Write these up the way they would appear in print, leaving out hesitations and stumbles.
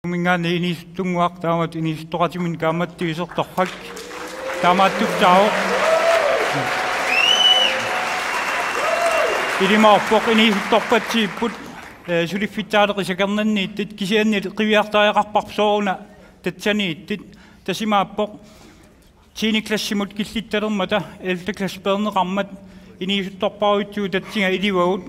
Mingaani inistunguaq taamat inistoqatimin kaammattuisertorrak taamaattuktao ilimorpoq inisuttorpatsiipput suliffitsaaleqisakernanniittit kisianni qiviartariaqarparsooruna tatsaniittit tasimaappoq tiiniklassimut killittalermata 11. klassperneqarmat inisuttorparuitsuu tatsinga ilivagut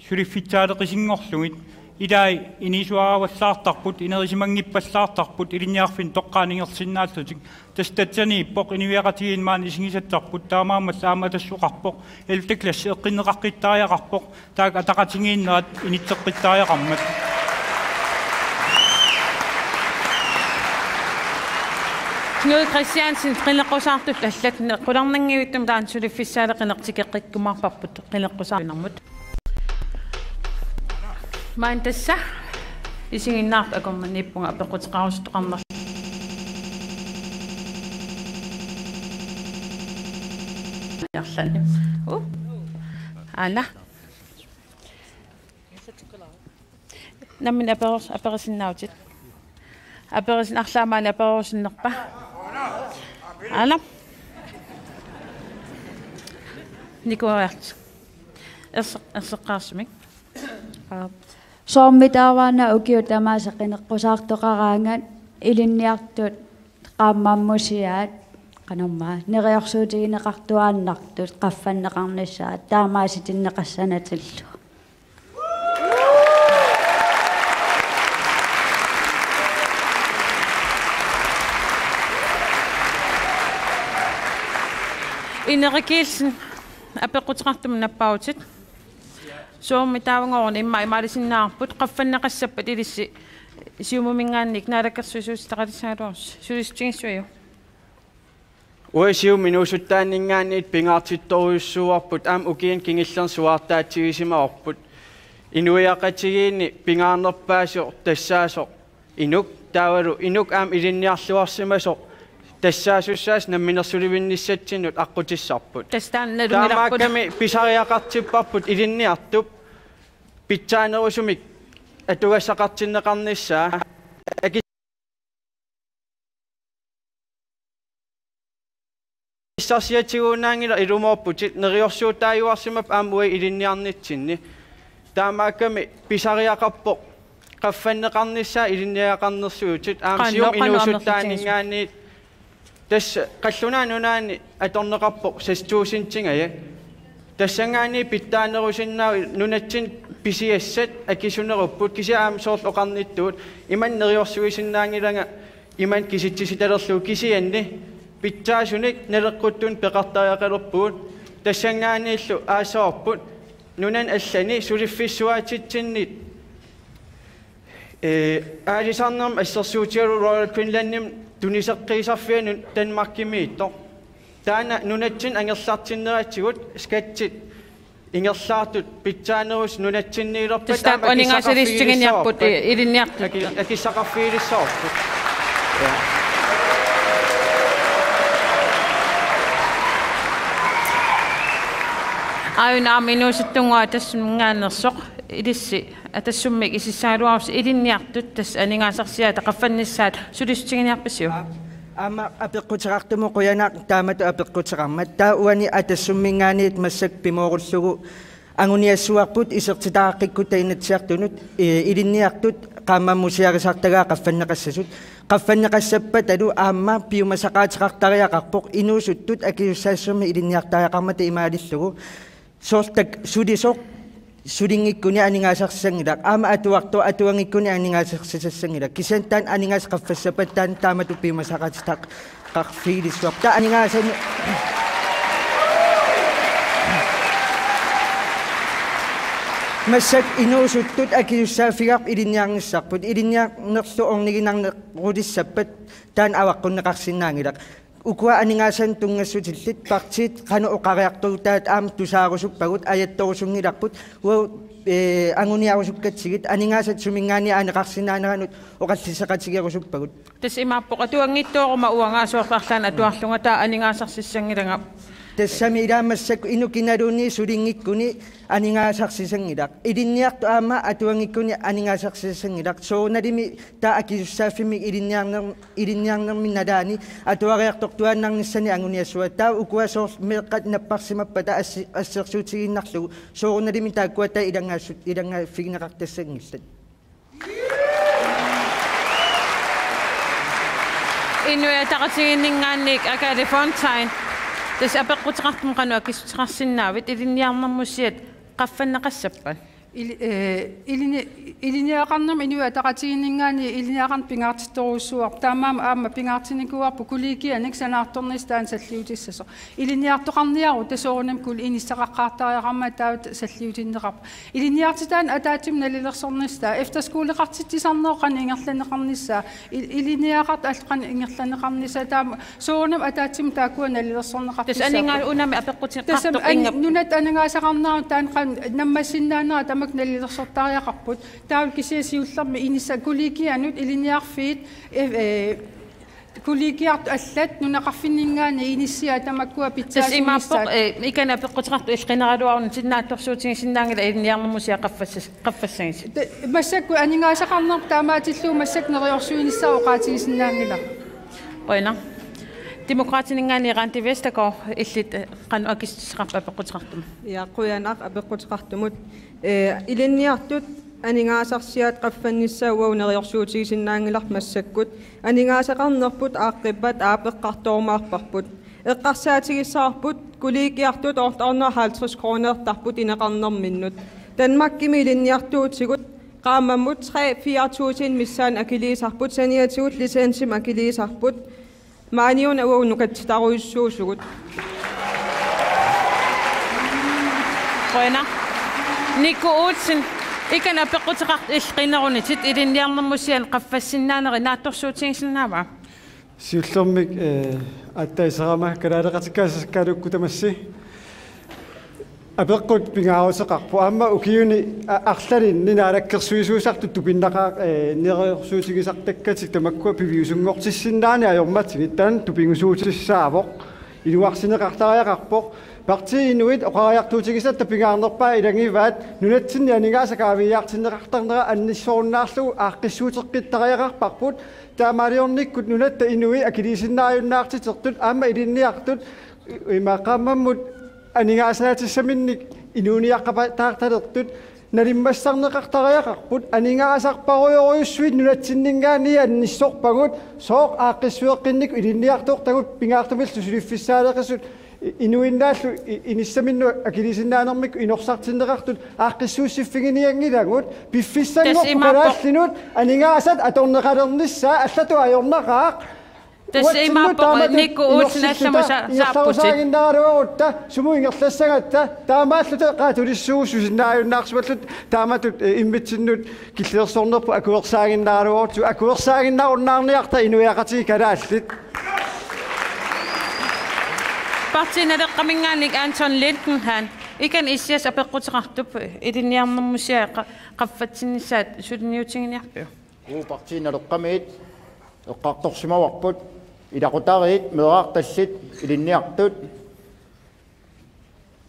suliffitsaaleqisingorlugit idai inisuaavallaartarput inerisimangippallaartarput ilinniarfin toqqaaningersinnaallutик tastatsani ippoq iniviaqatigiin maan isingisattarput taamaammal aamatassuqarpoq 11. klassi eqqinneqaqqittaariaqarpoq taak ataqatigiinnerat initseqqittaariaqarmat Knud Christiansen qilleqqusaartut аллатне qularnangiuttum taan suliffissaaleqinertikeqqikkumarparput qilleqqusaarnermut Main tässä isingin naart akomma nippunga apequtqarustuqarner yarlanni ana nammin aperisinnaautit aperisin arlaamaani aperisinnerpa ana nikuariart erseqqaarsumik Soommitaawaana ukiutamaasaqqineqqusaartoqaraangan ilinniartut qaammaammusiaat qanormaa neriorsuutigineqartuaannartut qaffanneqarnissaat taamaasitinneqassanatillu Inerikiilsen apequtqartum nappautit Soommitaawangoorni immaalisinnaarput qaffanneqassappat ilissi siumumingaannik naalakkersuisuustaqalisaaluars sulistingissuiu Uisiuminuusuttaanningaanniit pingaartittoruissuarput ukien kingillersuartaatigisimaqorput inuiaqatigiinni pingaarnerpaasoq tassaasoq inuk taavalu inuk ilinniarluarsimasoq тассаасуссаас намминерсуливинниссатсинут аққутиссарпут таамаакками писариақартиппарпут илинниартуп питсаанерусумик атугассақартиннеқарниссаа акиссарсиатигуунаангила илумоорпутит нериорсуутааюарсимап аамуи илинниарнитсинни таамаакками писариақарпоқ qaffannеқарниссаа илинниақарнерсуутит аамсиум инуусуттаанингаанниит тас қаллунааnunaani аторнеқарпоқ састуусинтингая тассангаани питтаанерусиннаа нунатсин писиассат акисунеруппут кисаам соорлу оқарниттуут иман нериорсуисиннаангилага иман киситсиситалерлуу кисианни питтаасуник налеққуттун пеқартариақалерпуут тассангааниллу аасаорпут нунан аллани сулиффиссуаатитсиннит аалисарнерм ассерсуутиалу Royal Queenslandnim tunisaqqiisarfianun Danmarkimiitto taana nunatsin angerlaartinneratsigut skatsit ingerlaartut pitsaanerus nunatsinniilerpat taam aningaasalistiginiarput ilinniartut akissaqarfiilissaorput ainaaminuusuttungaa tassungaannersoq ilissi atassumik isissaaluarus ilinniartut tas aningaasarsiaata qaffannissaat sulistiginiarpasiu ama apeqqutaqartumu quyanaq taamatu apeqqutaqarmat taa uani atassummingaaniit massak pimoorullugu anguniassuarput isertitaqaqqikkuta inatsiartunut ilinniartut qaamammusiarisartagaa qaffanneqassasut qaffanneqassappat alu aamma piumasaqaatiqartariaqarpoq inuusuttut akiussaassummi ilinniartariaqarmata imaalillugu soortak sulisoq sulingikkuni aningaasarsanngilaq aama atuangikkuni aningaasarsassangilaq kisantaan aningaas qaffassapattaan taamatu piumasaqaatitaq qarfiilissuaq ta aningaasani massak inuusuttut akiussaafigarp ilinniarnissarput ilinniarnerlu orniginarnerulissappat taan awaqqunneqarsinnaangilaq ukua aningasan tungassutillit partit qanu oqariartuutaat aam tusaarusuppagut ajattorusungilarput wa anguniarusukkatigit aningasat sumingaani aaneqarsinaaneranut oqalliseqatigerusuppagut tas imaappoq atuanngittooruma uangaasuarlarlaan atuarlunga taa aningaasarсиссангилага Tessami idamassak inukinaruni suringikuni aningasaksisangilak. Idinyak to ama atuangikuni aningasaksisangilak. So nadimi ta akisusafimi idinyang ng minadani atuarak toktuan ng nisani angunia suata ukwa so merkat na paksima pada asaksutsiin naksu. So nadimi ta kuata idang fignakaktasangilak. Inuya takasininganik akade Fontaine. Tas apaqutaqartum qanu akisutaqarsinnaavit ilinniarnermusiat qaffannaqassappan iliniaqarnam inua taqatiginingaani iliniaqarn pingaartittoruussuaq taamaama aamma pingaartinikuarpu kuliikianik sanaartornistaan salliutissaso iliniartoqarniaru tasoorunam kul inissaqaqqaartariaqarma taavut salliutinneqarp iliniartitaan ataatim nalilersornistaa efterskuuleqartittisarneoqan ingerlaneqarnissaa iliniaqart alqan ingerlaneqarnissa taama soorunam ataatim taakua nalilersorneqartissa tas aningaa unami apeqqutiqqartoq ingap nunat anangaasaqarnaa taan qan nammassinnaanaa tamak nalilersortariaqarput taavul kisiasiullermi inissa kuliikianut iliniarfiit kuliikiart allat nunaqarfinningaani inissia tamakkua pitsaasimissaat ikana apeqqutiqartu ilqineraluarun sinnaattorsuutigisinnaangila iliniarnermusia qaffassagis massakku aningaasaqarner taamaatillu massak neriorsuinissa oqaatigisinnaangila qoina Demokraatinen Ranti Vestergaard illit qanu akistusqarpa apeqqutiqartum yaquyanaq apeqqutiqartumut ilinniartut aningaasarsiat qaffannissauwa neriorsuutigisinnaangilaq massakkut aningaasaqarnerput aaqqippat aapeqqartoormaarparput eqqarsaatigissaarput kuliikiartut ortorner 50 kronertarput ineqarnerminnut Danmarkimi ilinniartuutigut qaamammut 3-4.000 missaan akiliisarput saniatigut lisensim akiliisarput maaniun awunukattitaruissuusugut qoina Nico Olsen ikana apeqqutiqart ilqinerunitit ilinniarnermusian qaffassinnaaneri naattorsuutigisinnaava siullermik attaiserama kalaaleqatikkaasakkalukkutamassi apeqqut pingaaruseqarpu aamma ukiuni arlalin ninaalakkersuisuusartu tupinnaqaa neriorsuutigisartakkatik tamakkua piviusungortissinnaani ajormatigittaan tupingusuutissaavoq inuarsineqartariaqarpoq parti inuit oqariartuutigisat tapingaarnerpaa ilangivaat nunatsinni anigaasakaaviiartinneqartarnera annissoornaarlugu aaqqissuuteqqittariaqarparput taamaaliornikkut nunatta inui akiliisinnaajunnaartitertut aamma ilinniartut imaqammammut aningaasanaatисsamинник инуниаққапатаарталертут налиммассарнеқартариақарпут анигаасарпаруйоруйуссуит нунатсиннингаани анниссорпагут сооқ ааққиссуеққинник илинниартоортагут пингаартумил сусулиффиссаалеқисут инуиннааллу иниссаминну акилисиннаанермик инорсартиннеқартут ааққиссууссиффигиниангилагут пиффиссангорпу калааллинут анигаасат аторнеқалернissaa аллату ajornaqaaq Tassimappo Nico Olsen saapputit sumuingerlassagatta taamaalluta qaatulissuususinnaajunnaarsuallut taamatut immitsinnut killeersornerpu akuersaaginnaaruortu akuersaaginnaarunnaarniarta inuiaqati kalaallit Partinaleqqamingaannik Anton Lindenhan ikan issias apeqqutiqartup ilinniarnermusia qaffatsinnissaat suliniutinginiarpu partinaleqqamiit eqqartorsimavarput ilaqutariit meeraartallit ilinniartut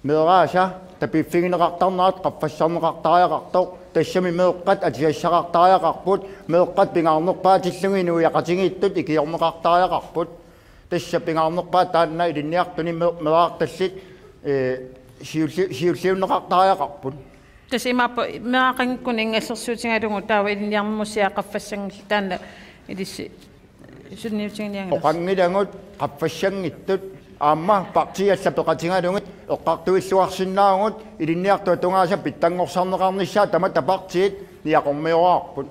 meeraasa tapiffigineqartarnaat qaffassarneqartariaqartoq tassami meeqqat atiassaqartariaqarput meeqqat pingaarnerpaa tillugi inuiaqatigiittut ikiorneqartariaqarput tassa pingaarnerpaa taanna ilinniartuni meeraartallit siulliunneqartariaqarput Tassimappo meaqangikkun ingassersuutigalungu taawa ilinniarnermusia qaffassangiltaanna idissi sunniutingniangila oqangilangut qaffassangittut aamma partiallapeqatigalungit eqqartuilluarsinnaagut ilinniartu atungaasa pittangorsaarneqarnissaa tamata partiit niaqormiorаарput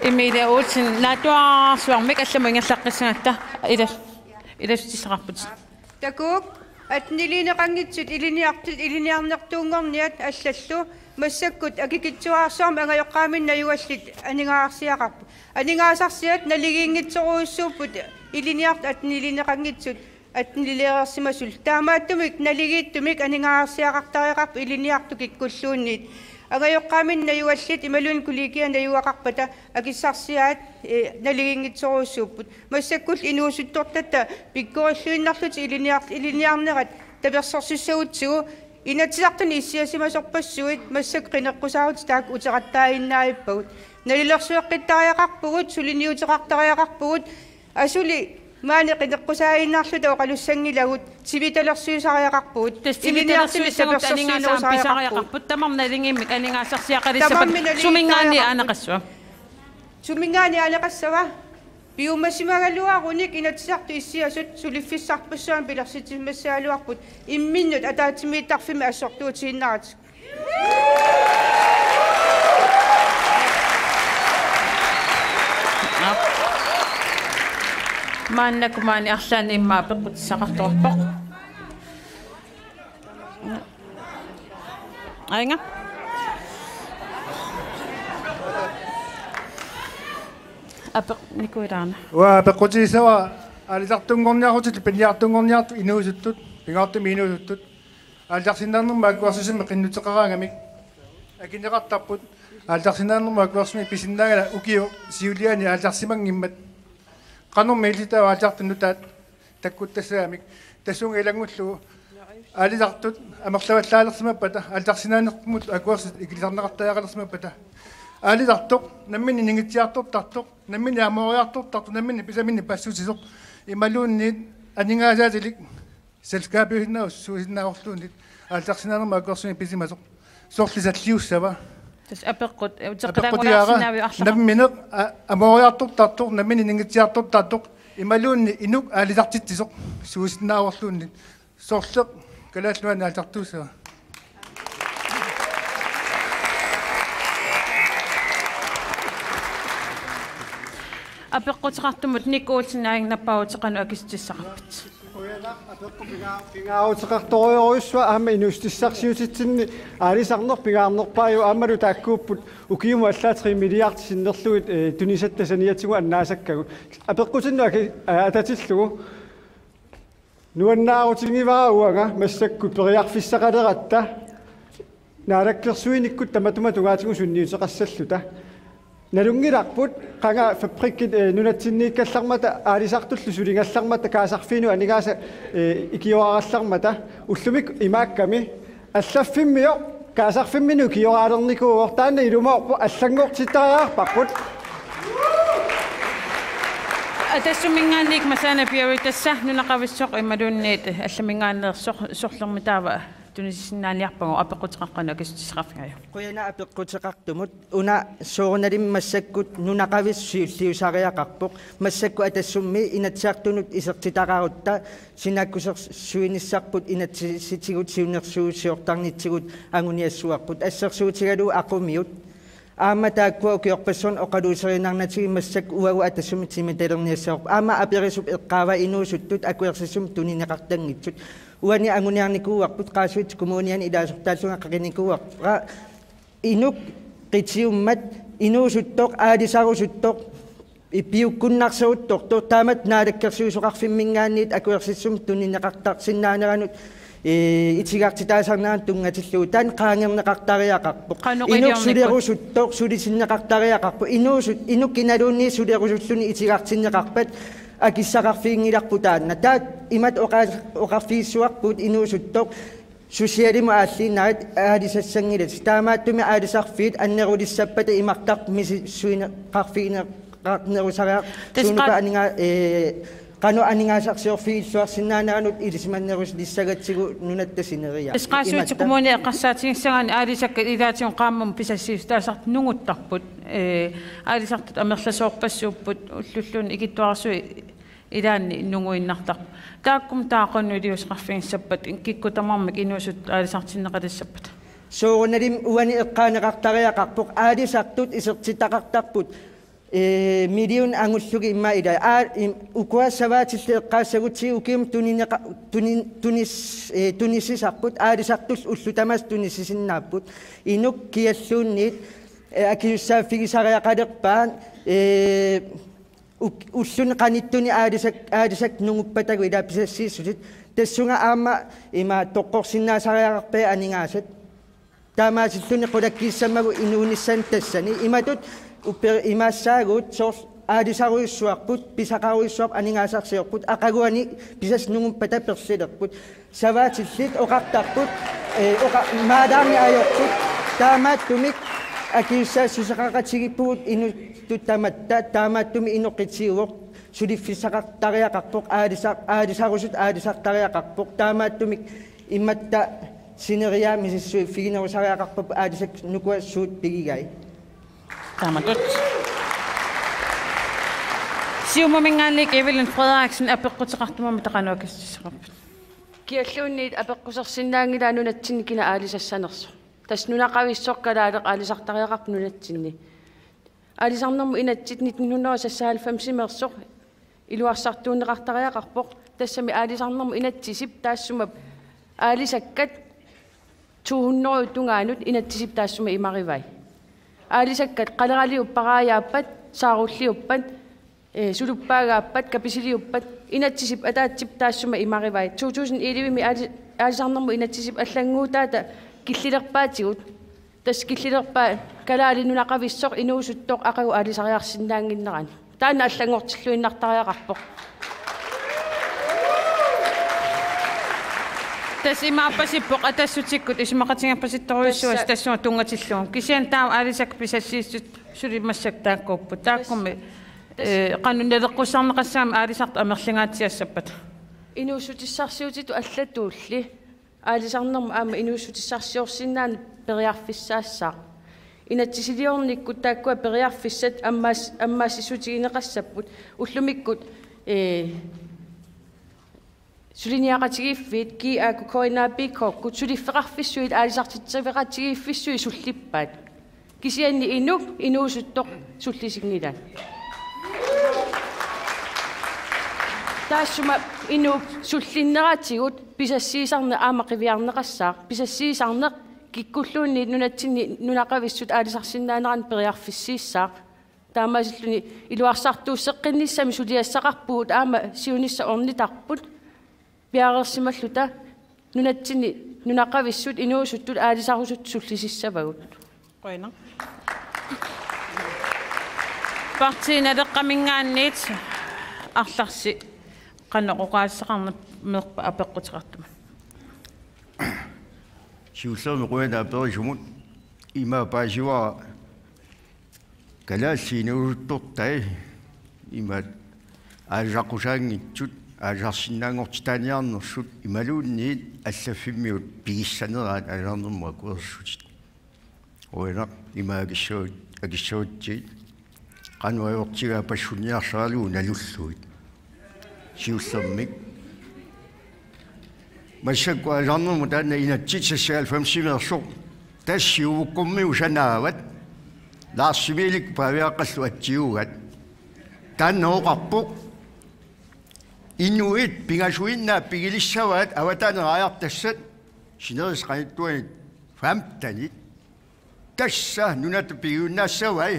Emilia Olsen naatuarsuarmik allamuingerlaqqissangatta ilastisaqarput Takuk atnilineqangitsut iliniarnertuungorniat allallu massakkut akikitsuaarsorma angayoqqaamin nayuallit aningaarsiaqarpu aningaasarsiat naligiingitsoruussuupput iliniart atnilineqangitsut atnilileersimasul taamaattumik naligiittumik aningaarsiaqartariaqarpu iliniartu kikkulluunniit Angayokkamin nayuallit imalun kulikia nayuaqarpata akissarsiaat naligingitsoruussuupput massakkul inuusuttortata pikkorilluinnarlut iliniarnerat tapersorsussagutsigu inatisartuni issiasimasorpassuit massak qineqqusaagut taak uteqattaainnaaippagut nalilersueqqittariaqarpugut suliniuteqartariaqarpugut asuli maani qineqqusaainnaarluta oqalussangilagut sivitalersuusariaqarpugut tissivitalersuussagut aningaasaapisariaqarput tamarnalingimmik aningaasarsiaqalissapat sumingaani aanaqassua sumingaani aanaqassava piummassimagaluarunik inatisartu issiasut suliffissarpassuan pilersitimmassaaluarput imminnut ataatimiittarfimi assortuutiinnarat maannakumaani arlaani immaapeqqutissaqartorpoq ainga apeq nikuiraana wa peqqutisawa alisartungorniarutit piniartungorniartu inuusuttut pingaartumi inuusuttut alisarsinnaarnerma akkuarsusimi qinnuteqaraangamik akineqartarput alisarsinnaarnerma akkuarsumi pisinnaagala ukio siuliani alisarsimangimmat qanormiilitava alisartunnutaat takkuttasaamik tassunga ilangullugu alisartut amerlavallaalersimappata alisarsinaanermut akkuarsit ikilisarneqartaaqalersimappata alisartoq nammini ningitsiartortartoq nammini amooriartortartu nammini pisamini passusisoq imaluunniit aningaasаатилик selskaapiuhinnaussuusinnaaqorluunit alisarsinaanerma akkuarsumi pisimasoq sorlisалliussава тас апеққут утеқилаагулаарсинаави арлаа намминеқ амориарторtartoq nammini ningitsiartortartoq imaluunni inuk alisartittisoq suusinnaaqorluunit sorleq kalaalluani alisartuussava апеққутеқартумут никуулсинаагиннаппаутеқану акистиссақарпат пингаутеқарториоруссуа аама инустиссарсиутитсинни аалисарнер пингаарнерпааю аамалу тааккууппут укиуму аллаатри милиартисиннерлуит тунисаттасаниатсигу аннаасаккагу апеққутиннуа ататиллугу нуаннаарутингиварауага массакку периарфиссақалератта наалаккерсуиниккут таматума тугаатигу сунниутеқассаллута налунгиларпут qanga fabrikkit nunatsinniikkallarmata aalisartullu sulingallarmata kaasarfinu anigaasa ikiorarallarmata ullumik imaakkami allaffimmiyo kaasarfimminu kioraalerniku taanna ilumoorpu allangortitariarparput атассумингаанник масана приоритасса нунақависсоқ ималуунниит алламингаанерсоқ сорлермитаава тунисиннаалиарпагу апеққутеқарқана акистисеқарфигая qoyana apeqqutеqartumut una soornalim massakut nunaqavissiulliusariaqarpoq massakku atassummi inatsiartunut isertitaqarutta sinakkusersuinissarput inatsitigut siunersuusiortarnitsigut anguniassuarput assersuutigalu aqumiut aama taakkua ukiorpassuun oqaluuserinarnatigi massak uagu atassumit simitalerniassaorp aama aperisup eqqaava inuusuttut akuersissum tunineqartangitsut uani anguniarnikuuarput qaasuit kumuuniani ilaasortaalluga qaqinikuuarpa inuk qitiummat inuusuttoq aalisarusuttoq ipiukkunnarsuuttortu taamat naalakkersuusoqarfimmingaanniit akuersissum tunineqartarsinnaaneranut itigartitaasarnaan tungatillu tan qaangerneqartariaqarpoq inuk sulerusuttoq sulisinneqartariaqarpu inuk kinaluunni sulerusulluni itigartinneqarpat akissaqarfiingilarputaanna taat imat oqarfiissuarput inuusuttoq susialimu aalliinnaat aalisassangilat taamaattumi aalisarfiit annerulissappata imartarmisi suineqarfiineqarnerusariaq suunuka aninga qanu aningaasarsiorfiilluarsinnaanaanut ilismannerus lissagatsigu nunattasineriya isqaasuutikumuni eqqarsaatigiссагаани аалисакка илаатиун qaammun pisassius taasart nunguttarput аалисартут амерласоорпассууппут уллуллуун игиттуарсуи илаанни нунгуиннартар тааккум таақоннулиусқарфигиссаппат киккутамармик инуусут аалисартиннеқалиссаппат соорналим уани эққаанеқартариақарпоқ аалисартут исертитақартарпут миллион ангуллуги имма ила укуассаваатилли эққаассагутси укиум тунисисарпут аалисартул уллутамас тунисисиннааппут инук киаллуунниит акиуссааффигисариақалерпаан уллуни қаниттуни аалисак нунгуппатагу ила писассииссутит тассунга аама има тоққорсиннаасариақарпаа анингаасат таамаасиллуни qulakkissamagu inuunissan tassani imatut imaassaagut soors aadisaruyussuarput pisaqaruyussuarp aningaasarsiorput aqaguani pisasnungum patapersilerput savaatillit oqartarput maadaami ajorput taamaattumik akiussaasusaqaqatigippugut inuttamatta taamaattumi inoqitiuoq suliffissaqartariaqarpoq aadisarusut aadisartariaqarpoq taamaattumik immatta sineria misissui figinerusariaqarpap aadisak nukuassuut pigigai Tamatut. Siuma mingaannik Evelyn Frederiksen apeqqutiqartuma mataqanuakissisaqarput. Kialluunniit apeqqusarsinnaangila nunatsinnikina aalisassanersu. Tas nunaqavissorkalaaleq aalisartariaqarp nunatsinni. Aalisarnermu inatsit 1995 iluarsartuunneqartariaqarpoq tassami aalisarnermu inatsisip taassuma aalisakkat 200 tungaanut inatsisip taassuma imarivai. Aalisakkat qaleraliupparaajaappat saarulliuppat suluppagaappat kapisiliuppat inatsisip ataatsip taassuma imarivai 2011 aalisarnermu inatsisip allanguutaata killilerpaatigut tas killilerpaa kalaalinunaqavissor inuusuttoq aqagu aalisariarsinnaanginneran taana allangortilluinnartariaqarpoq Tas imaapasippoq atassutikkut ismaqatingappasittoruissuas tassuun tungatilluun kisian taa aalisak pisassiissut sulimassak taakkuuppu taakkumi qanunneleqqusarneqassaam aalisart amerlingaatiassappat inuusutissarsiutitu allatuulli aalisarnermu aama inuusutissarsiorsinnaan periarfissaassaq inatsisiliornikkut taakkua periarfissat ammaasissutigineqassapput ullumikkut suliniaqatigiiffiit ki aaku koinaappiikkokkut suliffeqarfissuit aalisartitsiveqatigiiffissui sullippaat kisianni inuk inuusuttoq sullisignilan taassuma inuk sullinneratigut pisassiisarne aamaqiviarneqassaaq pisassiisarneq kikkulluunniit nunatsinni nunaqavissut aalisarsinnaaneran periarfissiissaaq taamaasilluni iluarsartuusseqqinissami suliassaqarpugut aama siunissa ornitarput piareersimalluta nunatsinni nunaqavissut inuusuttut aalisarusut sullisissavagut qoina partiinaleqqamingaanniit arlarsi qannoqoqaassaqarnap meerpa apeqqutiqartuma siullermi quina aperisumut ima paasiwa kalaassiinuuttortai ima aalisaqqusaangitsut аажарсинаангортитааниарнерсут ималуунниит аллаффиммиут пигиссанераат аалаарнермуа куерсутит оена агиссуутти qanуаёртига пассуниарсаалуу налуллуит сиуллермик массакку аалаарнерму таанна инатситсассаал фамсимерсо тассиувуккумми усанаават лаарсимилик павиаққаллу атсиугат тааннооқарпоқ Inuit pingasuinna pigilissavaat avataaneraajartassat sinerisqanittuanit famtanit tassa nunatu pigunnaassavai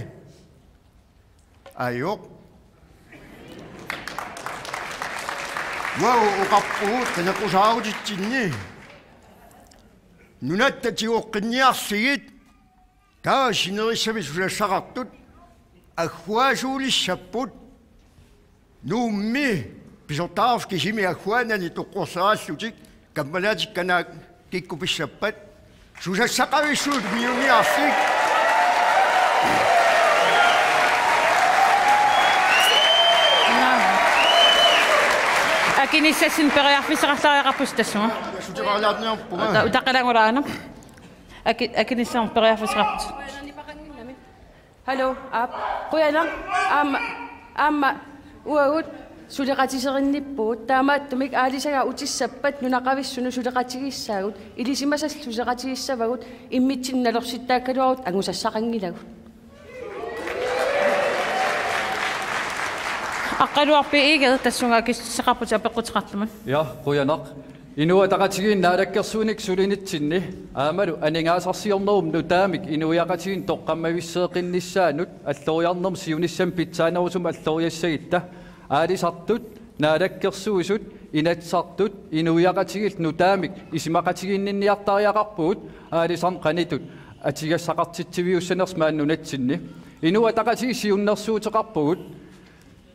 ayoq wau uqappuut tanequsaarutitsinni nunattatiuqqinniarsigit taa sinerissami sulassaqartut agguasuulissapput nuummi Pisotaavki simi akhuanani toqqorsaallуtik kammalaatik kana kikkupissappat susassaqavissuut miuniarsik akinisassin periarfisaqartariaqarpustassuma sutiqarlaarniarpuma utaqalangulaana akinissan periarfisaqarput Hallo ap quyana amma uagut suliqatiserinnippuut taamaattumik aalisaga utissappat nunaqavissunu suliqatigissaagut ilisimasallu suliqatigissavagut immitsinnalorsittaakkaluarut angusassaqangilagut aqqaluarpi iiged tassunga kissaqarput apeqqutiqartuman ja quyanaq inua taqatigiin naalakkersuunik sulinitsinni aamalu aningaasarsiornerum nutaamik inuiaqatigiin toqqammavisseeqinnissaanut alloriarnerm siunissam pitsaanarusum alloriassagitta aalisartut naalakkersuusut inatsartut inuiaqatigil nutaamik isimaqatiginninniartariaqarpuut aalisan qanitut atigassaqartitsiviussanersmaannunatsinni inua taqati siunnersuuteqarpugut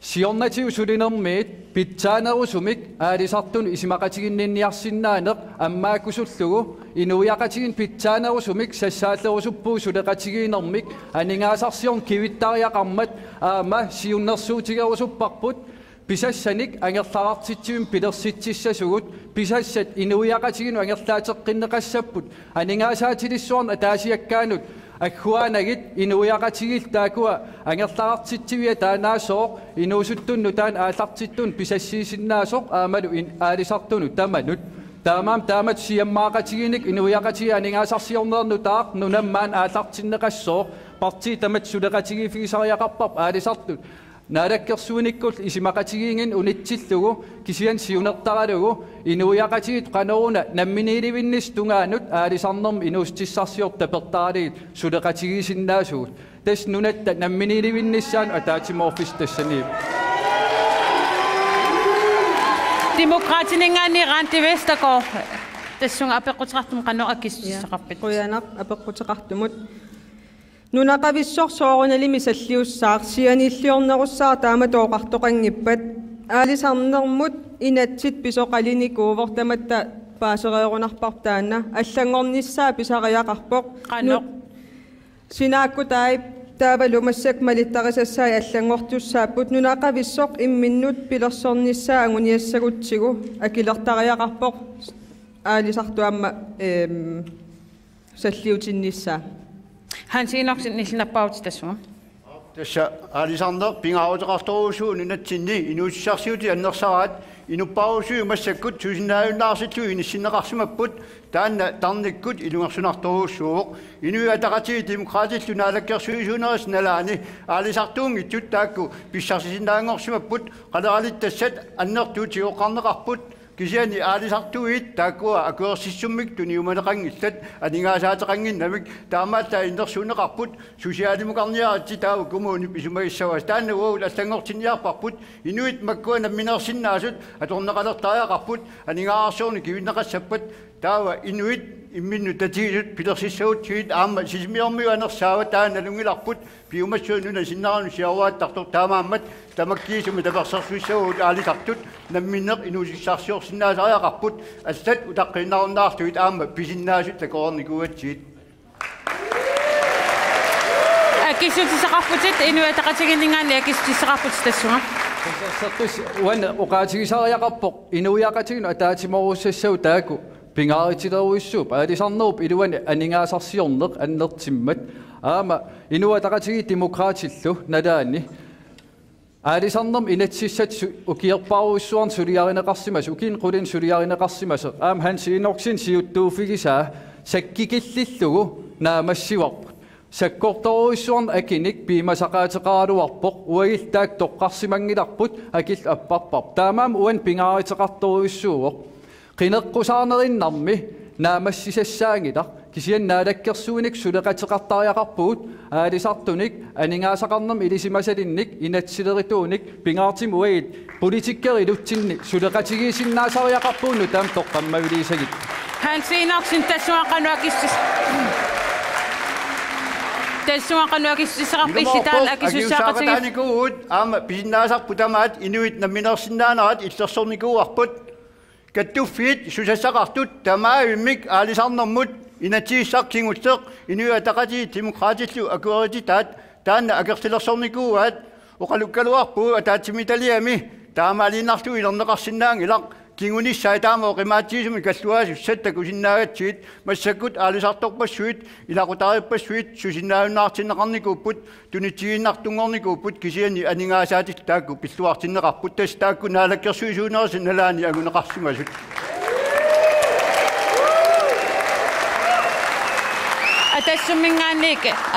siornatiu sulinermiit pitsaanerusumik aalisartun isimaqatiginninniarsinnaaneq ammaakusullugu inuiaqatigin pitsaanerusumik sassaallerusuppuu suleqatigiinermik aningaasarsiorn kivittariaqarmat aama siunnersuutigerusupparput pisassanik angerlarartitsium pilersitsissasugut pisassat inuiaqatiginu angerlaateqqinneqassapput aningaasaatilисsuarn ataasiakkaanut акхуанагит инуиақатигил таакуа ангерларартитсивиа таанаасоо инуусуттунну таан ааллартиттун писассиисиннаасоо аамалу аалисартуну таманут таамаам таамат сиаммаақатигиник инуиақатиги анингаасарсиорнерну таақ нунаммаан ааллартиннеқассоо парти тамат сулеқатигифигисариақарпап аалисартут наалаккерсууниккул исимақатигингин унитсиллугу кисиан сиунертаралугу инуиақатигит қанеруна намминиливиннис тунгаанут аалисарнерм инуустиссарсиор тапертаалигит сулеқатигисиннаасугут тас нунатта намминиливинниссаан атаатиморфис тассаниип демократинингаани рантивестако тассунга апеқутеқартум қанеқакиссақарпит қуянақ апеқутеқартумут нунақависсор соорунalimi саллиуссаар сианиллиорнеруссаа таама тооқартоқангиппат аалисарнермут инатсит писоқалиникуувор таматта паасереерунарпар таана аллангорниссаа писариақарпоқ қано синааккутаи таавалу массак малиттарисассаа аллангортуссааппут нунақависсоқ имминнут пилерсорниссаа агуниассагутсигу акилертариақарпоқ аалисартуамма саллиутинниссаа Hansinoksen nillinappautitassua. Tässä aalisarner pingaauteqartoruusuun inatsinni inuussarsiuti annersaraat inuppaaruusuu massakkut suusinnaajunnaarsillu inissinneqarsimapput taanna tarnikkut ilungersunartoruussuuq inuiataqati demokraatillu naalakkersuisuuneris nalaani aalisartuungitsut taakku pissarsisinnaangorsimapput qaleralit tassat annertuutigoqarneqarput kisiani aalisartuit taakua akuersissummik tuniumaneqangillat aningaasaateqanginnamik taamaalla innersuuneqarput sosiaalimuqarniaratti taavu kumuunip isumagissawas taanna uul allangortinniarparput inuit makkua namminersinnaasut atorneqalertariaqarput aningaarsoorni kivinneqassappat taava inuit imminnu tatiilut pilersissautsigit aamma sisimiormiu anersaava taanna lungilarput piumassuununa sinnaranu siaruaattartor taamaammat tamakkiisumi tapersersuissaguut aalisartut namminneq inuusissarsiorsinnaasariaqarput аллат утаққиннаруннаартуит аама писиннаасут такоорникуатсиит акисутисақарпутит инуатақатигиннгаани акисутисақарпут тассуга саттус уан оқаатигисариақарпоқ инуиақатигину атаатиморуссассау тааку пингааритилеруиссууп аалисарнеруп илуани анингаасарсиорнеқ аннертиммат аама инуатақатиги демократиллу налаани аалисарнерм инатсиссат укиерпааруиссуарн сулиаринеқарсимас укин қулин сулиаринеқарсимас аам хан сиинорксин сиуттууфигисаа саккикиллиллугу наамассиварпут саккорторуиссуарн акиник пимасақаатеқаралуарпоқ уагилтаак тоққарсимангиларпут акил аппарпар таамаам уан пингааритеқарторуиссууоқ қинеққусаарнериннарми наамассисассаангилар кисиан наалаккерсууник сулеқатеқартариақарпуут аалисартуник анингаасақарнерм илисимасалинник инатсилеритууник пингаартим уагит политиккерилутсинни сулеқатигисиннаасариақарпуунну таам тоққаммавилисагит хансинарсин тассуақануакиссис тассуақануакиссисақарпиллитаал акисуссаақатиги аама писиннаасарпутамаат инуит намминерсиннаанерат иллерсорникууарпут каттуффиит сусассақартут тамаавиммик аалисарнермут инатииссаркингутсеқ инуатақати демократиллу акуэрититаат таанна акертилерсорникууаат оқалуккалуарпуу атаатсимиталиами таамаалиннарту илернеқарсинаангилақ кингуниссаа таамаа қимаатсиисуми каллуаасу саттакусиннаагатсиит массаккут аалисарторпассуит илақутаариппассуит сусиннааюннаартиннеқарникууппут тунитсигиннартунгорникууппут кисиани анингаасаатит таакку пиллуартиннеқарпут тас таакку наалаккерсуисуунерси налаани агунеқарсимасут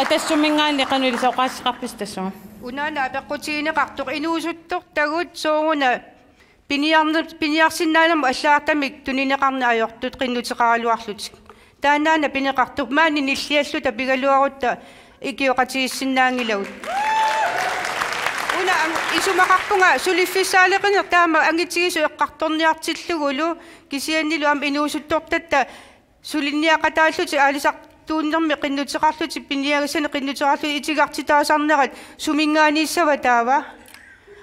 атассумингаанни канулисоқаассеқарпис тассуга унаана апеққутигинеқартоқ инуусуттор тагут соогуна пиниарсиннаанам аллаартамик тунинеқарна ajortut qinnuteqaraluarlutik тааннаана пинеқартук маани ниллиаллута пигалуарутта икиоқатигиссиннаангилавут уна исумақарпунга сулиффиссаалеқинер таама ангитсигису эққарторниартиллугулу кисианнилу ам инуусуттортатта сулинниақатааллути аалисартууннэрми қиннутеқарлути пиниагасани қиннутеқарлути итигартитаасарнерат сумингаанииссава таава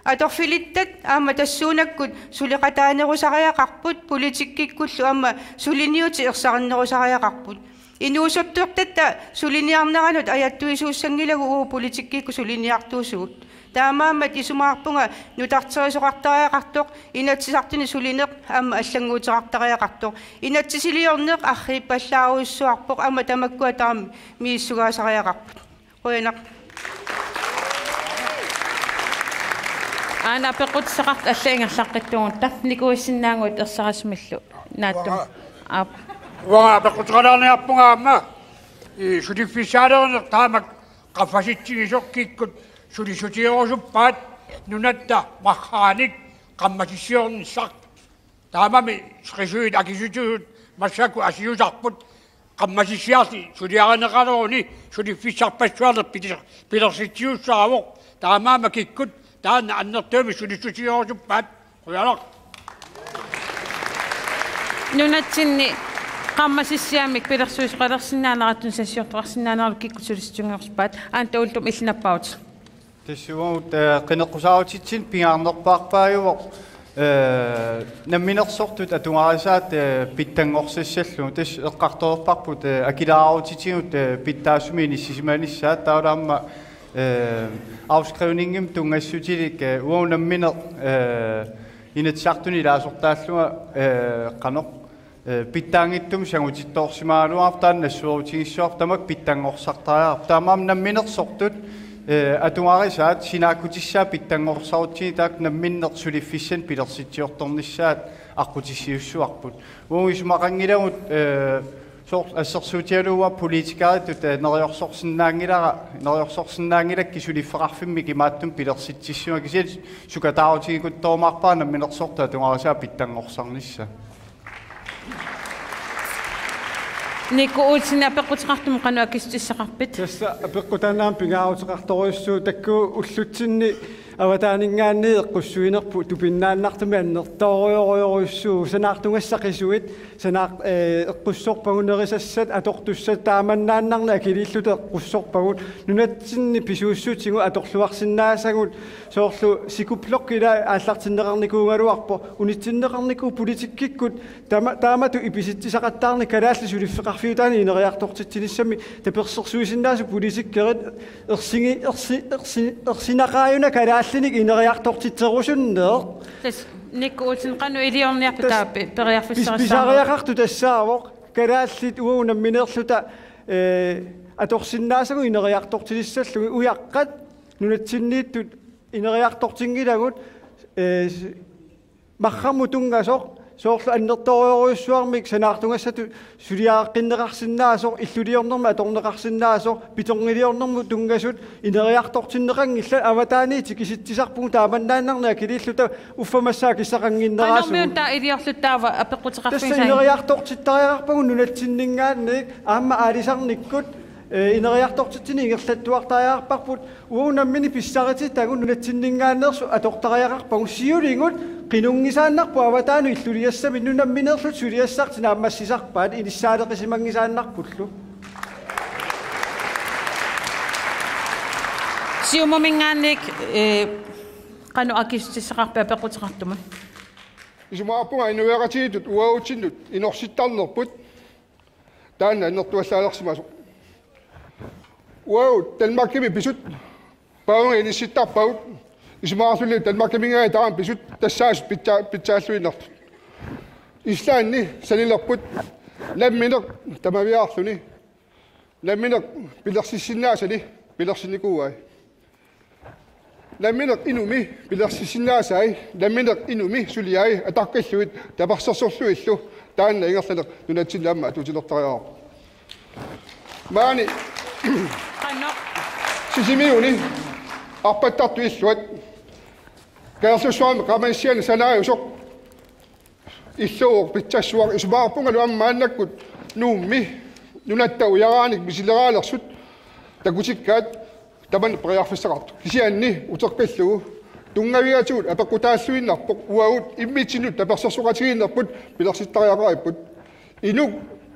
аторфилиттат аама тассуунаккут сулиқатаанерусариақарпут политиккиккуллу аама сулиниути ерсариннерусариақарпут инуусуттортатта сулиниарнеранут аяттуисууссангилагу уу политиккикку сулиниартуусуут таамаамат исумаарпунга нутартерисоқартариақартоқ инатсисартини сулинеқ аама аллангуутеқартариақартоқ инатсисилиорнеқ аррииппаллааруиссуарпоқ аама тамаккуа таами мииссугаасариақарпут қуянақ ана пеқутсеқарт аллаингерлаққиттугутта никуиссиннаангуут ерсарасмиллу наатту ап Ваа пеқутеқалаарниарпунгаама и сулиффисаалернер таамак қаффаситсигисоқкиккут сулисутиорусуппаат нунатта махааник қаммасиссиорнссақ таамами скрисуит акисутуут массаку асиусарпут қаммасиссиарти сулиаранеқалеруни сулиффиссарпассуалер пилерситсиуссаавоқ таамаама киккут таана аннертуми сулисутиорусуппаат қуялақ нунатсинни qammasisiamik pilersuisqalersinnaanerattun sassiortoqarsinnaaneralu kikkusulistungeorpaat aantaullum illinappaut тиссуут qinеққусаавутитсин пингаарнерпаарпааювоқ намминерсортут атунгарисаат питтангорсиссаллу тис эққарторпарпут акилаарутитигут питтаасуми ниссисиманиссаат таулаама afskrivningen tungassutilik uunammineq inatsaartuni laasортааллуга qanoq питтаангиттум сангутиттоорсимааluartaan нассуурутигиссуар тамак питтангорсартариар таамаам намминерсортут атунгарисаат синааккутиссаа питтангорсарутсини таак намминнер сулиффиссан пилерситсиорторнissaат аққутиссиуссуарпут уисмақангилагут ассерсуутиалуа политикааритут нериорсорсиннаангилакки сулиффеқарфимми кимааттум пилерситсиссуа кисил сукатаарутигикуттоомаарпаа намминерсорта атунгарисаа питтангорсарнisса Niku utsina pequtiqartum qanuakistissaqarpit. Tassa pequtaanaam pingaarutiqartoruissuu takku ullutsinni avataaninggaanni eqqussuinerpu tupinnaannartumi annertooriorioruissuu sanaartungassaqisuit sanaaq eqqussorpagunerissat atortussat taamannaannarna akilillute eqqussorpagut nunatsinni pisuussuutigu atorluarsinnaasagut soorlu sikuploqqila aallartinneqarnikuungaluarpo unitsinneqarniku politikkikkut taamatu ipisittisaqattaarni kalaalli suliffeqarfiutaani ineriartortitsinissami tapersersuisinnaasu politikkerit ersinaqaayuna kalaallinik ineriartortitserusunneer Niku utsin qanu iliorniarputaappi periarfissarissaamu pisariaqartu tassaavoq kalaallit uunammineerluta atorsinnaasagu ineriartortilissallugu uyaqqat nunatsinniittut ineriartortingilagut marramutungasoq soorlu annertorioriussuarmik sanaartungassatu suliaaqqinneqarsinnaasoq illuliornerma atorneqarsinnaasoq pitorngiliornermu tungasut ineriartortinneqangilla avataaniiti kisittisarpugu taamannaannarna akililluta uffamassaa kissaqanginneraasu Anormiunta iliorluttaava apequtiqarfiisa tassa ineriartortittariaqarpagu nunatsinningaannik aamma aalisarnikkut ineriartortitini ingerlattuartariaqarparput uunammini pissaritit tagu nunatsinningaannersu atortariaqarpagu siulingut qinungisaannarpu avataanu illuliassami nunamminerlut suliassartina ammassisarpaat inissaaleqisimangisaannarpullu Siumomingaannik qanu akistissaqarpa apequtiqartuma Isumaappunga inueqatiitut uautsinnut inorsittарнерпут таанна аннертуаллаалерсимасо Wow, Danmarkimi pisut paunga inisittарпагут исумаарсулли Danmarkimингаа таан pisut тассаас питсааллуиннарт Ислаанни санилерпут намминеқ тамавиаарлуни намминеқ пилерсиссиннаасали пилерсинникууай намминеқ инуми пилерсиссиннаасай намминеқ инуми сулиай атаққиллуит тапарсерсорлуиллу таанна ингерланеқ нунатсиннаамма атутилертариаа маани Sisimiuni arpattartuilluat kaerlussuarmi qamansiani sanaajusoq illuuq pitsassuaq isumaarpungalu ammaannakkut nuummi nunatta ujaraanik misileraalersut takutikkaat taman priarfissaqartu kisianni uterqillugu Tungaviatsuut apaqutaassuinnarpoq uagut immitsinut tapersersuqatiginnarput pilersittariaqaiput inuk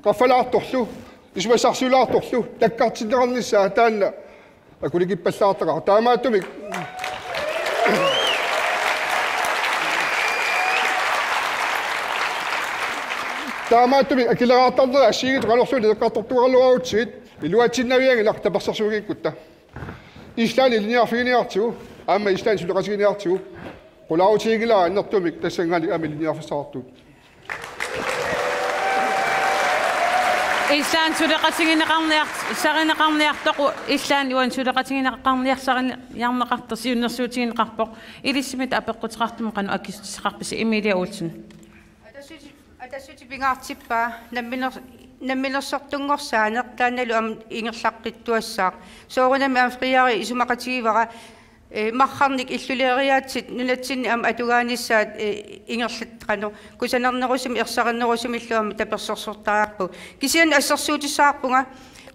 qaffalaartorlu ismasarsulaartorlu takkartinneqarnissaa taanna akulikippallaartaqar taamaattumik taamaattumik akileraartarlera assiigit qalorsuuni teqqartortuqarluarutsiit iluatinnaviangilaq tapersersuugiikkutta Island iliniarfiginiartigu amma Island suleqatiginiartigu qulaarutiigilaa annertumik tassangaani amiliniarfissaartuut Island suleqatigineqarniartoq Island uan suleqatigineqarniarsarinjarneqartarsiunnersuutigineqarpoq ilissimit apeqqutiqartum qanu akisutiseqarpisi Emilia Olsen Atasuti pingaartippaa namminersortungorsaanaq taannalu am ingerlaqqittuassaaq soorunami am friari isumaqatigivara marxarnik illuleeriaatsit nunatsinni am atugaanissaat ingerlattaqanu kusanernerusumi ersaqannerusumilluami tapersorsortaarpu kisian assersuutissaarpunga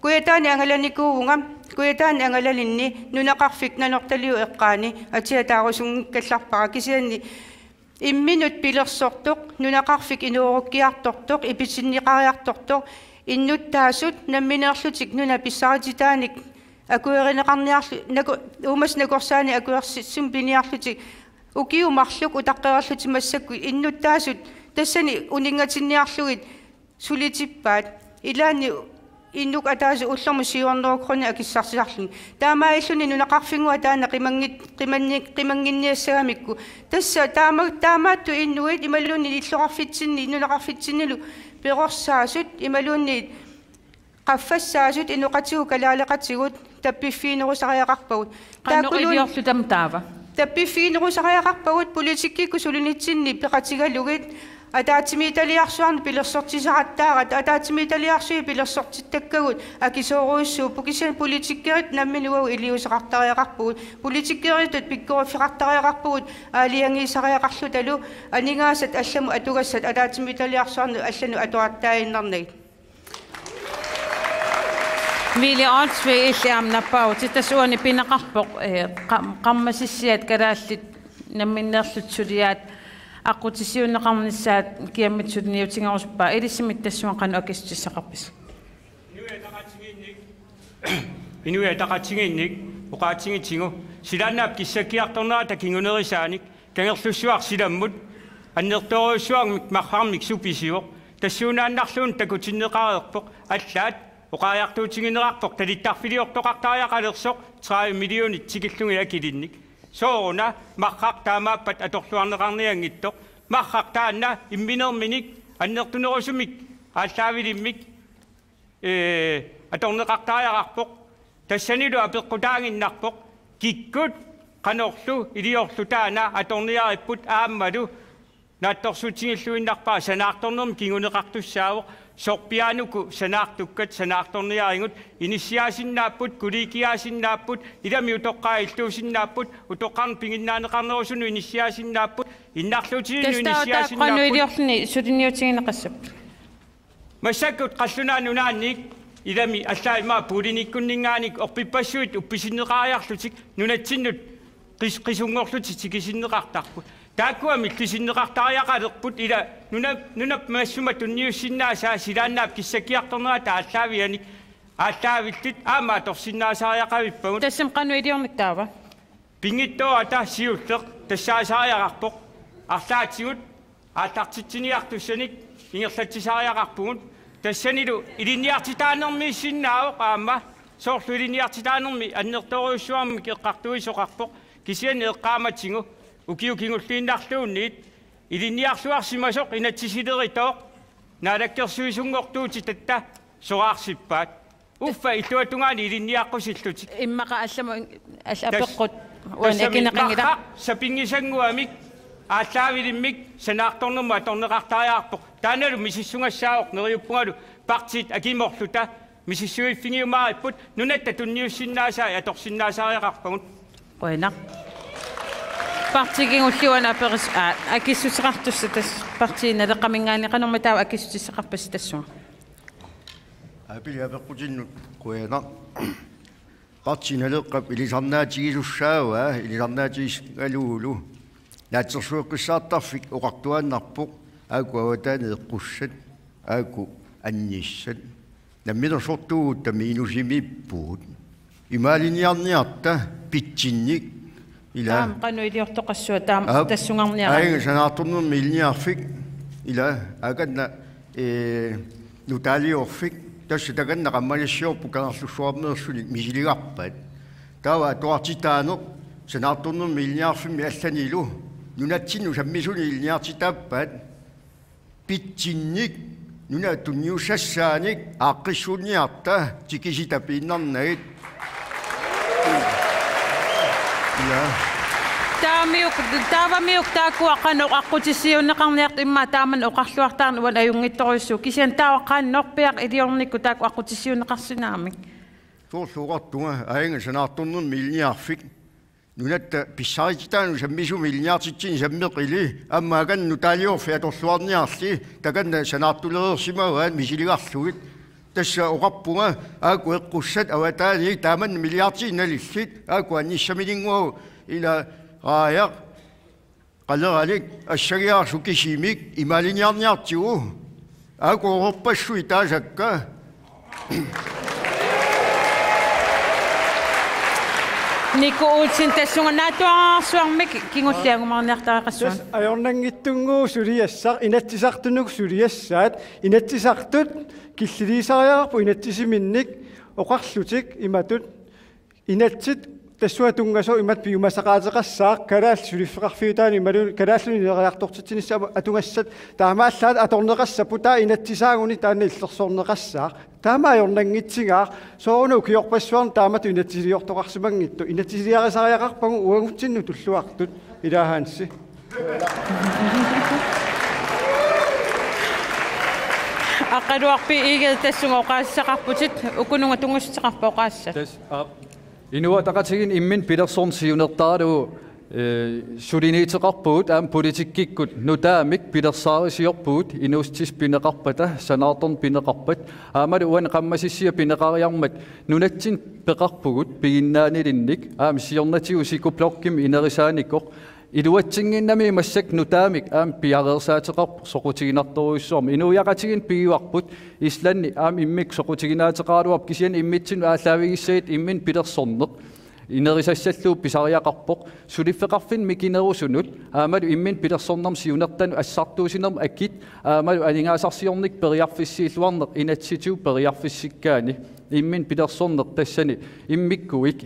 kuyataani angalanikuunga kuyataani angalalinni nunaqarfik nanortaliu eqqaani atiataarusungkallarpara kisianni imminut pilersortoq nunaqarfik inuurukkiartortoq ipitsinniqariartortoq innuttaasut nammineerlutik nuna pissarititaanik akuerineqarniarlu umas nakorsaani akuersitsum piniarlutik ukiumarluk utaqqererlutimassakku innuttaasut tassani uningatinniarlugit sulitippaat ilaani innuk ataasu ullermu siuarnerukruni akissarsiarlun taamailluni nunaqarfingua taana qimanginniassagamikku tassa taamaattu innuit imalluunni illoqarfitsinni nunaqarfitsinnilu peqorsaasut imalluunni qaffassaasut inuqatigu kalaaleqatigut tappiffiinerusariaqarpagut qanuqidiorlu tamtaava tappiffiinerusariaqarpagut politikkiku sulinitsinni peqatigalugit атаатимиталиарсуарни пилерсортисаратааrat атаатимиталиарсуи пилерсортиттаккагут акисооруиссуу кисиан политиккерит намминуау илиусеқартариақарпугут политиккеритут пиккориффеқартариақарпугут аалиангиисариақарлу талу анингаасат алламу атугассат атаатимиталиарсуарни аллану атуартаиннарнагит Мили Олсве иллиамнаппау титасуани пинеқарпоқ қаммасиссиат калааллит намминнерлутсулиаат aqutisiunneqarnissaat kiammitsuuniutigaruspaa ilissimit tassuaqanu akistissaqarpis Inuya taqatiginnik uqaatigitigu silaannaap kissakkiartornerata kingunerisaanik kangerlussuaq silammut annertoruussuarmik marharmik supisiuq tassuunaannarluun takutinneqareerpoq allaat uqaajartuutiginerarpoq talittarfiliortoqartariaqalersoq 30 millionit tikillungi akilinnik sooruna marhaq taamaappat atorluarneqarniangittoq marhaq taanna imminerminik annertunerusumik aallaavilimmik atorneqartariaqarpoq tassanilu apeqqutaanginnarpoq kikkut qanorlu iliorlu taana atorniaripput aammalu naattorsuutigilluinnarpaa sanaartornermi kinguneqartussaavuq sorpianuku sanaartukkat sanaartorniaringut inissiaasinnaaput kulikiaasinnaaput ilami utoqqailluusinnaaput utoqqarn pinginnaaneqarnerusunu inissiaasinnaaput innarluutiinu inissiaasinnaaput qanuiliorluni suliniutigineqassap massakut qallunaannunaannik ilami allaimaa puulinikkunninngaanik orpippassuit uppisinneqaariarlutik nunatsinnut qisungorlutik tikisinneqartarput taakkuamik tisinneqartariaqalerput ila nunap massuma tunniussinnaasa silaannaap kissakkiartornerata allaavianik ааллаавиллит аама торсиннаасаариақавиппагут тассам кануилиорниктаава пингиттоата сиуллеқ тассаасаариақарпоқ арлаатигут ааллартитсиниартуссаник ингерлатсисаариақарпугут тассанилу илинниартитаанермииссиннаавоқ аама соорлу илинниартитаанерми аннерторуйуссуарми кеққартуисоқарпоқ кисиани эққааматсигу укиу кингуллииннарлуунниит илинниарлуарсимасоқ инатсисилеритооқ наалаккерсуисунгортуути татта сораарсиппаат уффа иллуатунгаани илинниаққусиллути иммақа алламу аллапеққут уанакинеқангила сапингисангуамик ааллаавилиммик санаарторнерма аторнеқартариаарпоқ тааналу мисиссунгассаавоқ нериуппунгалу партит акиморлута мисиссуиффигиумаариппут нунатта тунниуссиннаасаа аторсиннаасаариақарпагут уана партигингуллуана перис акиссусеқартусса тас партиина леқамингаанеқанерма таава акиссусеқарпас тассуа апилиапеққутиннут куяна Qatsinaleqqap ilisarnaatigilussaava ilisarnaatigisgalulu naatsersueqqissaartarfik oqartuannarpoq aaku awataaneeqqussat aaku annissat nammilersortugut tammi inusimippuut imaaliniarniarta pitsinnik ila qanu iliortoqassua tassungarniara ainga sanaartornermi ilniarfik ila akanna nutaaliorfik tässä takanna qammalissiorpu kanarlussuarneersunik misiligarpat tawa tuartitaanoq sanaartornermi ilniarfimmi allanilu nunatsinu sammisuni ilniartitaappat pitsinnik nuna tunniussaanik aaqqissuunniarta tikisitapiinnarnagit ja taavamiuk taakuaqanoq aqutissiunneqarniart imma taaman oqarluartaarnu wan ajungittoruissu kisian taaqaannorpiaq iliornikku taaku aqutissiunneqarsinaamik tuorluuqartunga ainga sanaartornermi ilniarfik nunatta pissaritaanu sammisumi ilniartitsin sammeqili ammaakannu taaliorfi atorluarniarli takanna sanaartulereersimavaat misiligarlugit tässä oqarpunga aaku eqqussat awataani taaman miliartiinnalillit aaku annissamilinguagu ila qaayaq qaleralik assagiaarsu kisimik imaaliniarniartigu aaku oqorpassui taasakka Niku ulsin tassunga naatuarsuarmik kingulliagumarniartaaqassuan ajornangittungu suliassaq inattisartunuk suliassaat inattisartut killiliisariarpu inattisiminnik oqarlutik imatut inatsit тассуатунгаso имат пиумасақаатеқассаақ калаал сулиффеқарфиутаани ималу калааллуни неқариартортитсинисса атунгассат таамааллаат аторнеқассапу таа инатсисаагуни таанна иллерсоорнеқассаақ таамаайорнангитсигаа соорну киорпассуарн таамату инатсилиортоқарсимангитту инатсилиарисариақарпагу уагутсинну туллуартут илааhaansi аққалуарпи игел тассунга оқаассақарпутит укунунга тунгуссеқарпа оқаассат Inua taqatigin immin pilersornsiunertaaru suliniiteqarpuut aam politikkikkut nutaamik pilersaarisiorpuut inuustis pineqarpata sanaartorn pineqarpat aamalu uan qammasissia pineqariarmat nunatsin peqarpugut piginnaanilinnik aam siornatigu sikuplorkim inerisaanikkoq iluatsinginnami massak nutaamik aam piareersaateqarp soqutiginartoruissuarm inuiaqatigin pigiuarput islanni aam immik soqutiginaateqaaluarp kisian immitsin aallaavigissait immin pilersorneq inerisassalluup pisariaqarpoq suliffeqarfin mikinerusunut aamalu immin pilersornarm siunertanu assartuusinerm akit aamalu aningaasarsiornik periarfissiilluarneq inatsituu periarfissikkaani immin pilersorneq tassani immikkuik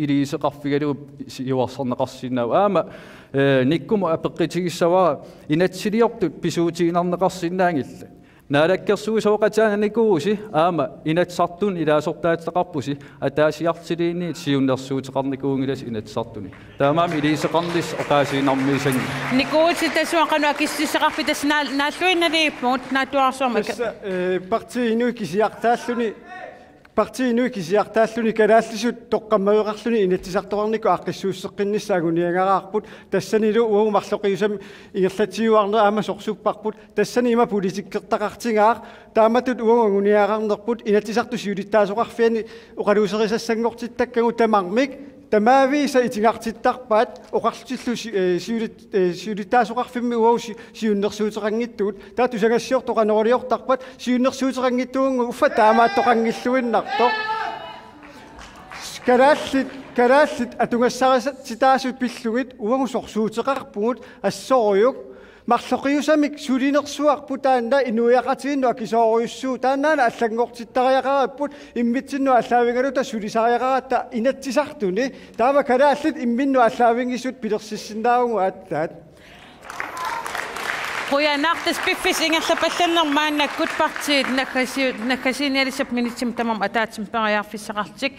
iliiseqarfigalu siuarsorneqarsinau aama nikkumu apeqqitigissawa inatsiliortut pisuutiinarneqarsinnaangilla naalakkersugu sooqataananikuusi aama inatsartun ilaasortaatteqarpusi ataasiartiliini siunnersuuteqarnikuungilas inatsartuni taamaam iliiseqarnis oqaasiinarmiisangi nikuusi tassuaqanu akississeqarpi tas naalluinnaliippugut naatuarsuarmak partiinu kisiartaalluni partiinu kisiartaalluni kalaallisut toqqammaeqarluni inattisartoqarniku aaqqissuusseqqinnissaagunniangaraarput tassanilu uumarloqiusam ingerlatiuarner aama sorsuupparput tassani ima politikkertaqartingaaq taamatut uanguniaqarnerput inattisartu siulittaasoqarfiani oqaluuserisassanngortittakkagu tamarmik тамаависа итингаартиттарпаат оқарлутиллу сиулиттаасоқарфимми уау сиуннерсуутеқангиттуут таатусагассиортоқанерулиортарпат сиуннерсуутеқангиттуунгу уффа таамааттоқангиллуиннарто карааллит атунгассарисатитаасут пиллугит уангу сорсуутеқарпугут ассоруйук марлоқиусамик сулинерсуарпутаанна инуиақатигинну акисооруйуссуу тааннаана аллангортиттариақараппут иммитсинну аллаавингалута сулисариақаратта инатсисартуни таама калааллит имминну аллаавингисут пилерсиссинаагунгу ааттаат Quyanaqtas piffis ingerlapallannermaannakut partiit nakkasiinialisap minitsim tamam ataatsim pariarfissaqartik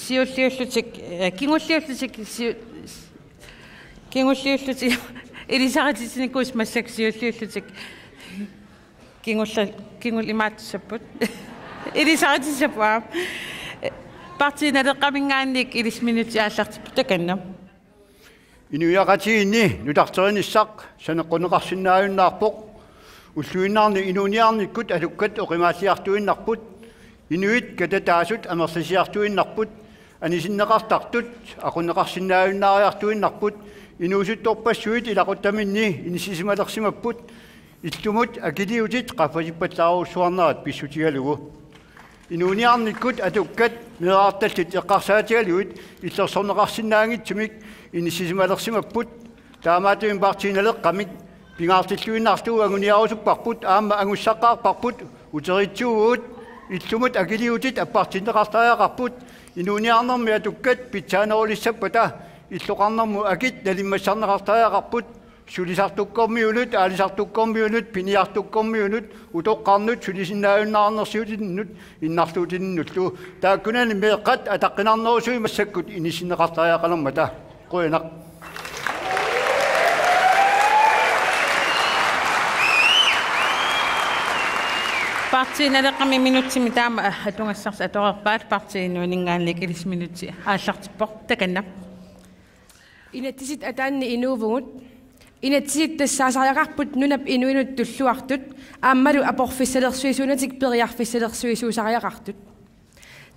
siulliullutik kingulliullutik Elisaratisinikuus massaksiulliullutik kingullimaatsapput Elisaratisapua partiinaleqqamingaannik ilisminuti aallartippu takanna Inuiaqatiinni nutarterinissaq saneqquneqarsinnaajunnaarpoq ulluinnaarni inuuniarnikkut alukkat oqimaalliartuinnarput inuit katataasut amerlisiartuinnarput анисиннеқартартут aqunneqarsinnaajunnaariartuinnarput inuusuttorpassuit ilaqutaminni inisisimalersimapпут иллумут акилиутит qaffasippatlaaruussuarnerat pissutigalugu inuuniarnikkut atukkat meeraartallut eqqarsaatigaluit иллерсорнеқарсиннаангитсумик inisisimalersimapпут таамаатуин партииналеққамик пингаартиллуиннаартуу агуниарусуппарпут аама агуссаққарпарпут утеритсуугуут иллумут акилиутит аппартиннеқартариақарпут инуниарнэрми атуккат питсаанерулиссаппата иллоқарнэрму акит налиммассарнеқартариақарпут сулисартуккормиунут аалисартуккормиунут пиниартуккормиунут утоққарнут сулисиннааюннаарнерсиутиннут иннарлуутиннуллу тааккунани меэққат атаққинарнерусуи массаккут инисиннеқартариақалермата қуянақ Partiinaleqqami minutsimi taama atungassars atorerpaat partiinuuningaanlik ilis minutsi aallartippoq takanna Inattisit ataanni inuuvugut inattisit tassaasariaqarput nunap inuinut tulluartut aammalu aporfissalersuisuunatik periarfissalersuisuusariaqartut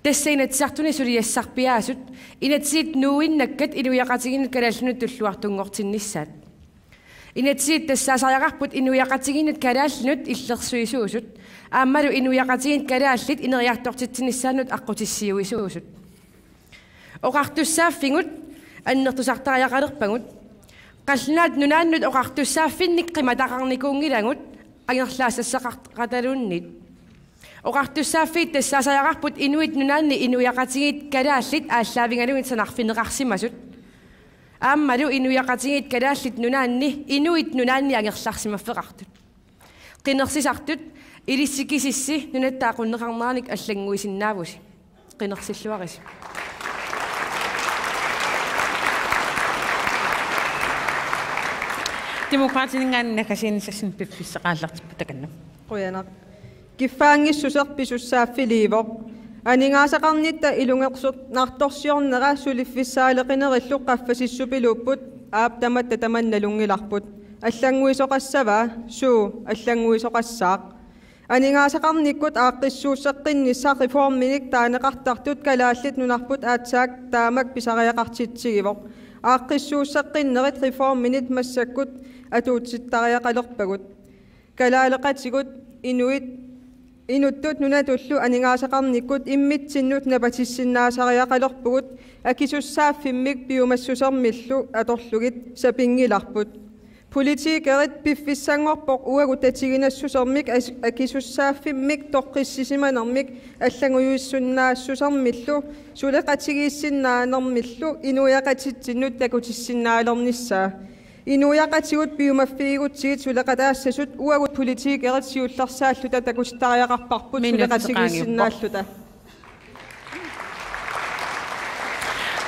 тассаинатсартуни сулиассарпиаасут инатсиит нууиннаккат илуяқатигинут калааллунут туллуартунгортиннissaат инатсиит тассаасариақарпут инуяқатигинут калааллунут иллерсуисуусут ааммалу инуяқатигинут калааллит инериартортитсинissaанут аққутиссиуисуусут оқартуссааффигут аннертусартариақалерпагут қаллунаат нунааннут оқартуссааффинник қиматақарникуунгилагут агерлаассассақарталууннит оқартуссааффит тассаасариақарпут инуит нунаанни инуяқатигит калааллит ааллаавингалугит санарфинеқарсимасут ааммалу инуяқатигит калааллит нунаанни инуит нунаанни агерларсимаффеқартут қинерсисартут илиссикисисси нунаттаақуннеқарнааник аллангуисиннаавуси қинерсиллуариси Demokraatinen nakasiinisassin piffissaqaallартиппа таканна quyanaq kiffaangissuserpissussaaffiliivoq aningaasaqarnitta ilungeqsut nartorsiornera suliffisaaleqinerilluq qaffasissupiluupput aaptamatta tamannalungilarput аллангуисоqassava suu аллангуисоqassaaq аningaasaqarnikkut aaqqissuusseqqinnissaa reforminik taanеqartartut kalaallit nunarput aatsaak taamak pisariaqartitsigivоq aaqqissuusseqqinnerit reforminit massakkut atuutsittariaqalerpagut kalaaleqatigut inuttut nunatullu aningaasaqarnikkut immitsinnut napatissinnaasariaqalerpugut akisussaaffimik piumassusermillu atorlugit sapingilarput politiikerit piffissangorpoq uagutatiginasussermik akisussaaffimik toqqissisimanermik allanguyuissunnaasussermillu suleqatigiissinaanermillu inuiaqatittinnut takutissinnaалернissaa inuiaqatigut piumaffiigutsigit suleqataassasut uagut politiikerit siullersaалluta takuttariaqarparput suleqatigiissinnaалluta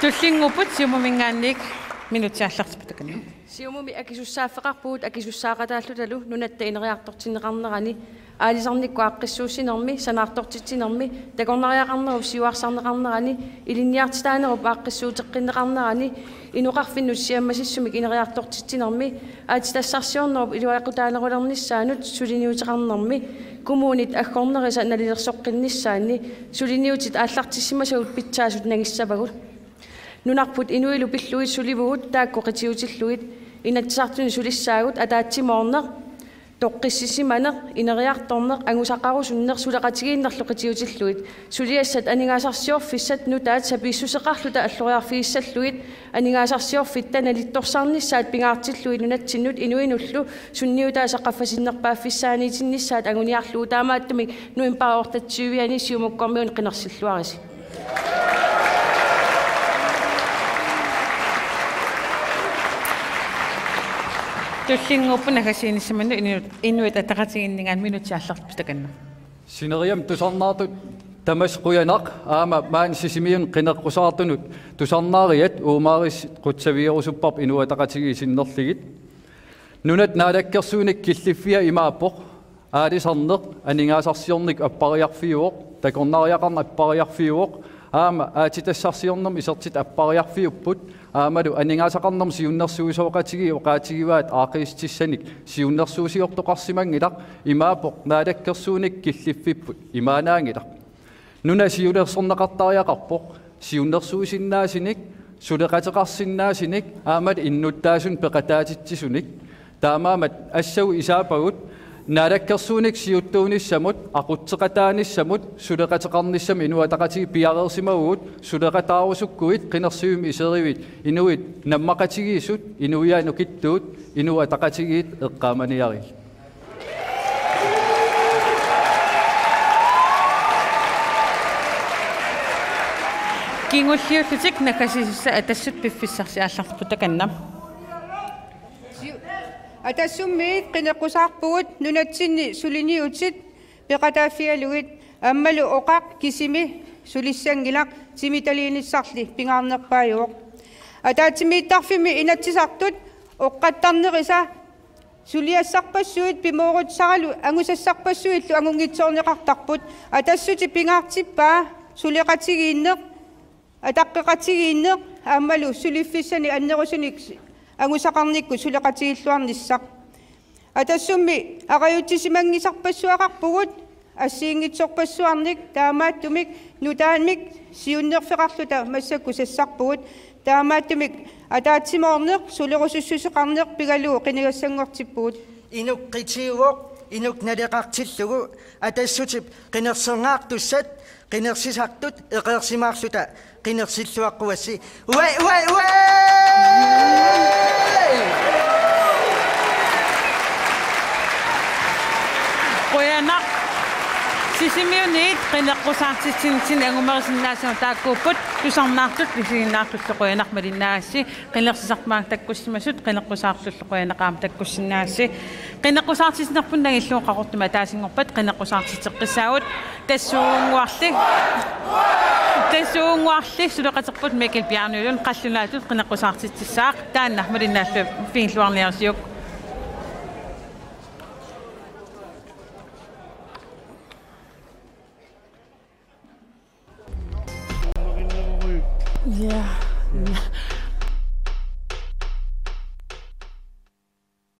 Tullingupput siumumingaannik minutiaallartipatakanna Siumumi akisussaaffeqarpugut akissussaaqataallutalu nunatta ineriartortinneqarnerani aalisarnikku aaqqissuussinermi sanaartortitsinermi takornariaqarnerup siuarsarneqarnerani ilinniartitaanerup aaqqissuuteqqinneqarnerani inuqarfinnut siammasissumik ineriartortitsinermi aatitassarsiornerup iluaqutaanerulernissaanut suliniuteqarnermi kumuunit aggoornerisa nalilersoqqinnissaanni suliniutit aallartissimasagут pitsaasut nagissavagut nunarput inuilu pilluit sulivugut taakkoqitiutilluit inatsartuni sulissaagut ataatsimorneq toqqissisimaneq ineriartorneq angusaqarusunneq suleqatigiinnerluqitiutilluit suliassat aningaasarsiorfissat nutaat sapiissuseqarluta alloriarfiissalluit aningaasarsiorfit tanalittorsarnissaat pingaartilluit nunatsinnut inuinullu sunniutaasaqaffasinnerpaafissaaniitinnissaat anguniarluu taamaattumik nuimpaortatsiuviani siumukkormiun qinersilluarisi Tullinguppuna kasiinissamanu inuit ataqatiginningaan minutiaallarpitakanna Sineriam tusarnaartut tamas quyanaq aama maan sisimiun qineqqusaartunut tusarnaariat uumaaris qutsaviirusupparp inuataqatigiisinnerligit nunat naalakkersuunik killiffia imaappoq aalisarneq aningaasarsiornik appariarfiuoq takornariaqarna appariarfiuoq aama aatitassarsiornerm isertit appariarfiupput aamalu aningaasaqarnerm siunnersuusoqatigi oqaatigivaat aaqiistissanik siunnersuusiortoqarsimangilaq imaapoq naalakkersuunik killiffipput imaanaangilaq nuna siulersorneqartariaqarpoq siunnersuusinnaasinik suleqateqarsinnaasinik aamat innuttaasun peqataatitsisunik taamaamat assaw isaapagut naalakkersuunik siuttuunissamut aqutseqataanissamut suleqateqarnissam inuataqatigi piareersimaguut suleqataarusukkuit qinersium iserivit inuit nammaqatigiisut inuiaanukittuut inuataqatigiit eqqaamaniari Kingulliullutik nakasisissa atassut piffissarsiaallarputakanna. Atassummiit qineqqusaarpugut nunatsinni suliniutit peqataafialuit ammalu oqaq kisimi sulissangilaq timitaliinissarli pingaarnerpaajuoq. Ataatimiittarfimi inatsisartut oqqattarnerisa suliassarpassuit pimoorutsaaralu angusassarpassuillu angungitsoorneqartarput atassuti pingaartippaa suliqatigiinneq атаққиқатигииннеқ ааммалу сулиффиссани аннерусуник агусақарникку сулеқатигиллуарниссақ атассумми ақаютисимангисарпассуақарпугут ассиингитсорпассуарник таамааттумик нутаанмик сиуннерфеқарлута массакку сассарпугут таамааттумик атаатсимоорнеқ сулерусуссусеқарнеқ пигалуу қинигассангортиппугут инуққитиуоқ инук налеқартиллугу атассутип қинерсернгаартуссат қинерсисартут эқерсимаарлута қинерсиллуаққуасси уай qoyana sisimiunit qinaqqusaartitsin angumerisinnaasuma taakkuupput tusarnaartut lisiginnaartullu qoyanaq malinnaassi qinersisartmaak takkussimasut qinaqqusaartullu qoyanaqaam takkussinnaassi qinaqqusaartisinerpun nagilluun qaqortuma taasingorpat qinaqqusaartiteqqissaawut tassuunguarli suleqaterput Mikkel Bjarnølund qallunaatut qinaqqusaartittissaaq taannar malinnaassu fiilluarniarsiuk Ja.